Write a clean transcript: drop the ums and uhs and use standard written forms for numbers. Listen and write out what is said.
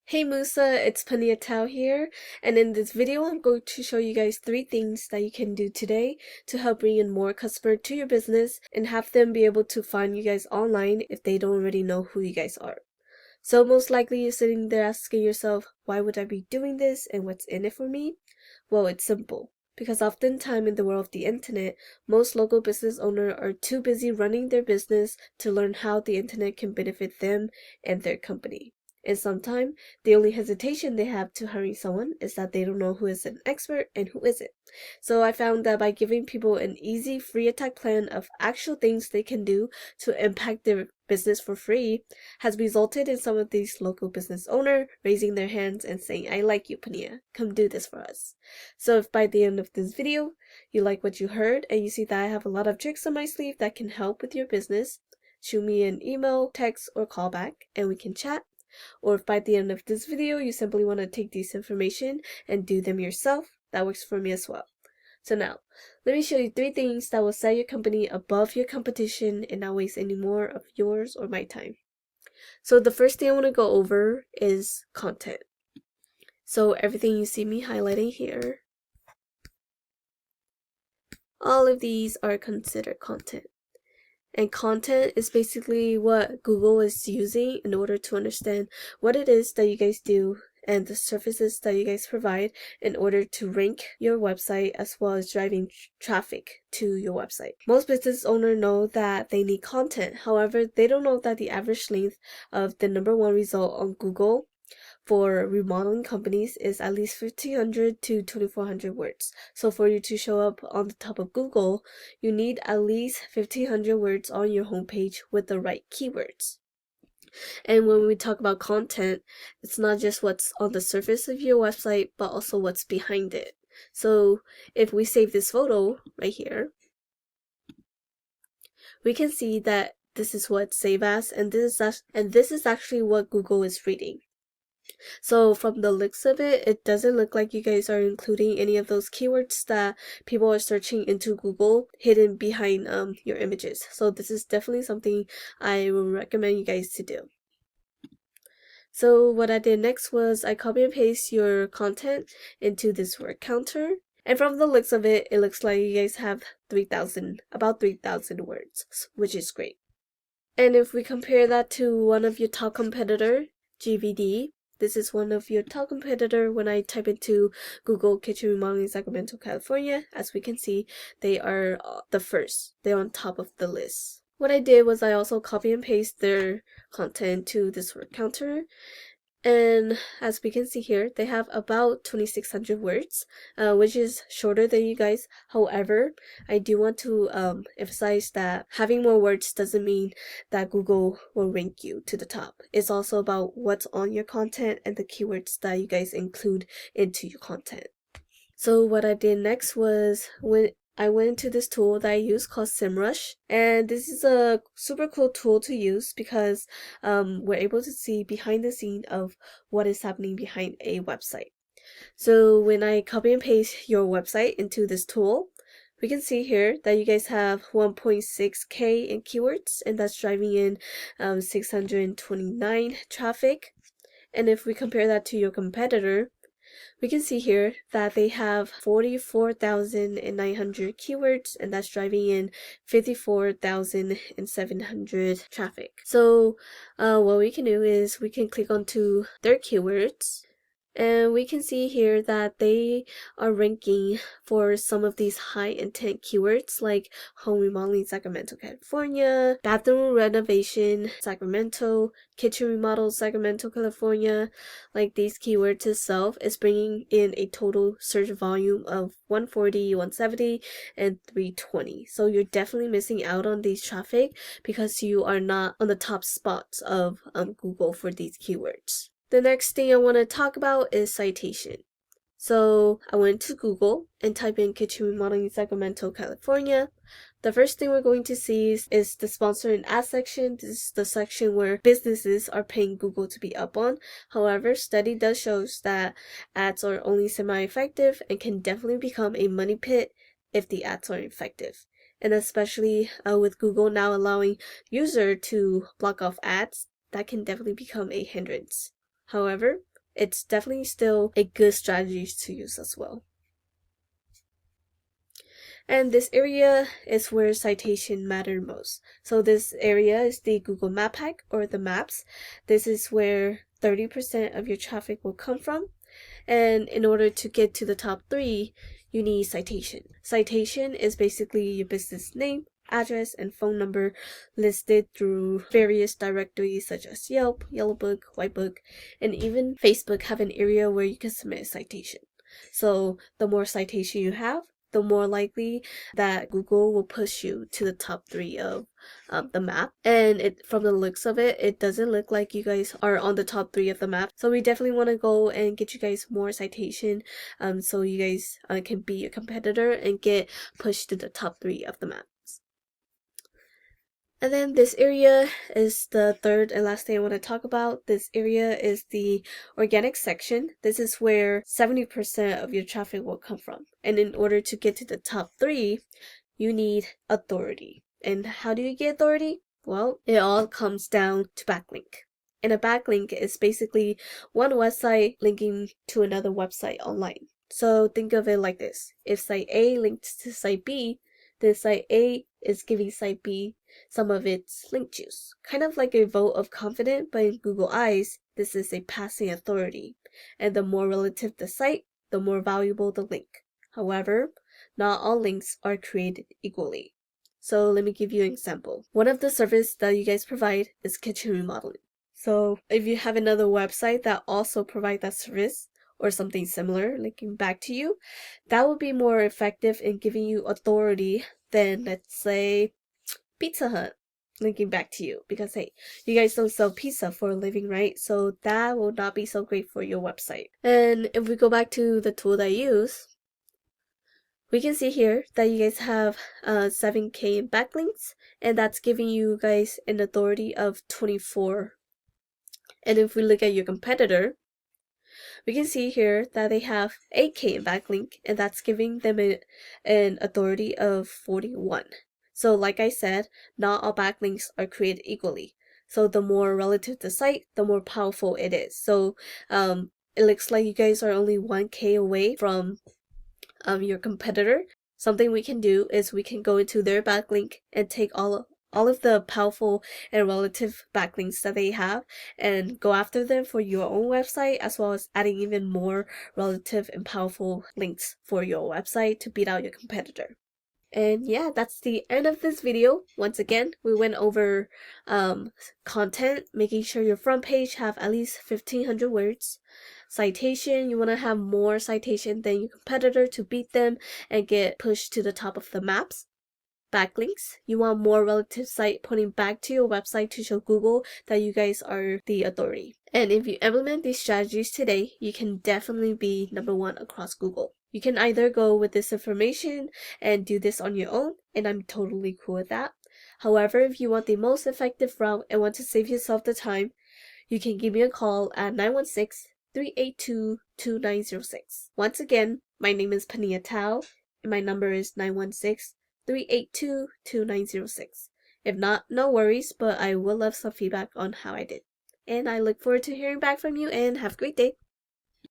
Hey Musa, it's Pania Tao here, and in this video I'm going to show you guys 3 things that you can do today to help bring in more customers to your business and have them be able to find you guys online if they don't already know who you guys are. So most likely you're sitting there asking yourself, why would I be doing this and what's in it for me? Well, it's simple. Because oftentimes in the world of the internet, most local business owners are too busy running their business to learn how the internet can benefit them and their company. And sometimes the only hesitation they have to hiring someone is that they don't know who is an expert and who isn't. So I found that by giving people an easy free attack plan of actual things they can do to impact their business for free has resulted in some of these local business owners raising their hands and saying, I like you, Pania. Come do this for us. So if by the end of this video you like what you heard and you see that I have a lot of tricks on my sleeve that can help with your business, shoot me an email, text, or call back and we can chat. Or if by the end of this video you simply want to take these information and do them yourself, that works for me as well. So now, let me show you 3 things that will set your company above your competition and not waste any more of yours or my time. So the first thing I want to go over is content. So everything you see me highlighting here, all of these are considered content. And content is basically what Google is using in order to understand what it is that you guys do and the services that you guys provide in order to rank your website as well as driving traffic to your website. Most business owners know that they need content. However, they don't know that the average length of the #1 result on Google for remodeling companies is at least 1,500 to 2,400 words. So for you to show up on the top of Google, you need at least 1,500 words on your homepage with the right keywords. And when we talk about content, it's not just what's on the surface of your website, but also what's behind it. So if we save this photo right here, we can see that this is what save as, and this is actually what Google is reading. So from the looks of it, it doesn't look like you guys are including any of those keywords that people are searching into Google hidden behind your images. So this is definitely something I will recommend you guys to do. So what I did next was I copy and paste your content into this word counter. And from the looks of it, it looks like you guys have about 3,000 words, which is great. And if we compare that to one of your top competitor, GVD, this is one of your top competitor when I type into Google Kitchen Remodeling Sacramento, California. As we can see, they are the first. They're on top of the list. What I did was I also copy and paste their content to this word counter. And as we can see here, they have about 2,600 words, which is shorter than you guys. However, I do want to emphasize that having more words doesn't mean that Google will rank you to the top. It's also about what's on your content and the keywords that you guys include into your content. So what I did next was when I went into this tool that I use called SEMrush, and this is a super cool tool to use because we're able to see behind the scene of what is happening behind a website. So when I copy and paste your website into this tool, we can see here that you guys have 1.6K in keywords, and that's driving in 629 traffic. And if we compare that to your competitor, we can see here that they have 44,900 keywords, and that's driving in 54,700 traffic. So what we can do is we can click onto their keywords, and we can see here that they are ranking for some of these high intent keywords like home remodeling Sacramento, California, bathroom renovation Sacramento, kitchen remodel Sacramento, California. Like these keywords itself is bringing in a total search volume of 140, 170, and 320. So you're definitely missing out on these traffic because you are not on the top spots of Google for these keywords. The next thing I want to talk about is citation. So I went to Google and typed in kitchen remodeling Sacramento, California. The first thing we're going to see is the sponsor and ad section. This is the section where businesses are paying Google to be up on. However, study does show that ads are only semi-effective and can definitely become a money pit if the ads are effective. And especially with Google now allowing user to block off ads, that can definitely become a hindrance. However, it's definitely still a good strategy to use as well. And this area is where citation matter most. So this area is the Google Map Hack or the maps. This is where 30% of your traffic will come from. And in order to get to the top 3, you need citation. Citation is basically your business name, address, and phone number listed through various directories such as Yelp, Yellowbook, Whitebook, and even Facebook have an area where you can submit a citation. So the more citation you have, the more likely that Google will push you to the top 3 of the map. And from the looks of it, it doesn't look like you guys are on the top 3 of the map. So we definitely want to go and get you guys more citation so you guys can be a competitor and get pushed to the top 3 of the map. And then this area is the third and last thing I want to talk about. This area is the organic section. This is where 70% of your traffic will come from. And in order to get to the top 3, you need authority. And how do you get authority? Well, it all comes down to backlink. And a backlink is basically one website linking to another website online. So think of it like this. If site A links to site B, then site A is giving site B some of its link juice. Kind of like a vote of confidence, but in Google eyes, this is a passing authority. And the more relative the site, the more valuable the link. However, not all links are created equally. So let me give you an example. One of the services that you guys provide is kitchen remodeling. So if you have another website that also provides that service, or something similar linking back to you, that would be more effective in giving you authority than, let's say, Pizza Hut linking back to you, because hey, you guys don't sell pizza for a living, right? So that will not be so great for your website. And if we go back to the tool that I use, we can see here that you guys have 7K in backlinks, and that's giving you guys an authority of 24. And if we look at your competitor, we can see here that they have 8K in backlink, and that's giving them an authority of 41. So like I said, not all backlinks are created equally. So the more relative the site, the more powerful it is. So it looks like you guys are only 1K away from your competitor. Something we can do is we can go into their backlink and take all of the powerful and relative backlinks that they have and go after them for your own website, as well as adding even more relative and powerful links for your website to beat out your competitor. And yeah, that's the end of this video. Once again, we went over content, making sure your front page have at least 1,500 words. Citation, you want to have more citation than your competitor to beat them and get pushed to the top of the maps. Backlinks, you want more relative site pointing back to your website to show Google that you guys are the authority. And if you implement these strategies today, you can definitely be number 1 across Google. You can either go with this information and do this on your own, and I'm totally cool with that. However, if you want the most effective route and want to save yourself the time, you can give me a call at 916-382-2906. Once again, my name is Pania Tao, and my number is 916-382-2906. If not, no worries, but I will love some feedback on how I did. And I look forward to hearing back from you, and have a great day.